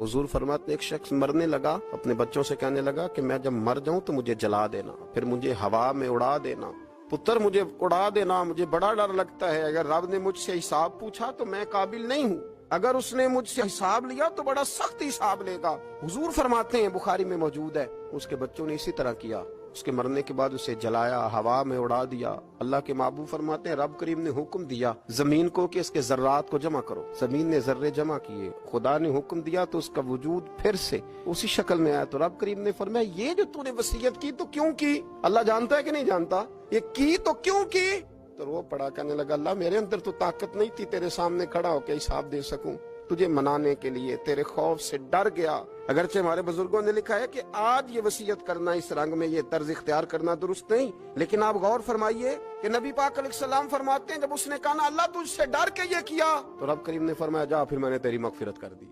हुजूर फरमाते एक शख्स मरने लगा, अपने बच्चों से कहने लगा कि मैं जब मर जाऊं तो मुझे जला देना, फिर मुझे हवा में उड़ा देना। पुत्र मुझे उड़ा देना, मुझे बड़ा डर लगता है, अगर रब ने मुझसे हिसाब पूछा तो मैं काबिल नहीं हूँ, अगर उसने मुझसे हिसाब लिया तो बड़ा सख्त हिसाब लेगा। हुजूर फरमाते हैं, बुखारी में मौजूद है, उसके बच्चों ने इसी तरह किया। उसके मरने के बाद उसे जलाया, हवा में उड़ा दिया। अल्लाह के महबूब फरमाते हैं, रब करीम ने हुक्म दिया जमीन को कि इसके जर्रात को जमा करो। जमीन ने जर्रे जमा किए, खुदा ने हुक्म दिया तो उसका वजूद फिर से उसी शक्ल में आया। तो रब करीम ने फरमाया, ये जो तूने वसीयत की तो क्यों की? अल्लाह जानता है कि नहीं जानता? ये की तो क्यों की? तो वो पड़ा, कहने लगा, अल्लाह मेरे अंदर तो ताकत नहीं थी तेरे सामने खड़ा होकर हिसाब दे सकूं, तुझे मनाने के लिए तेरे खौफ से डर गया। अगरचे हमारे बुजुर्गों ने लिखा है कि आज ये वसीयत करना, इस रंग में ये तर्ज इख्तियार करना दुरुस्त नहीं, लेकिन आप गौर फरमाइए कि नबी पाक अलैहिस्सलाम फरमाते हैं, जब उसने कहा ना अल्लाह तुझसे डर के ये किया, तो रब करीम ने फरमाया, जा फिर मैंने तेरी मगफिरत कर दी।